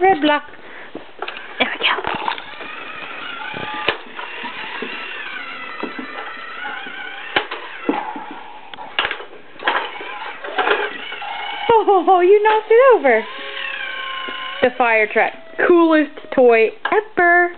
Red block. There we go. Oh, you knocked it over. The fire truck. Coolest toy ever.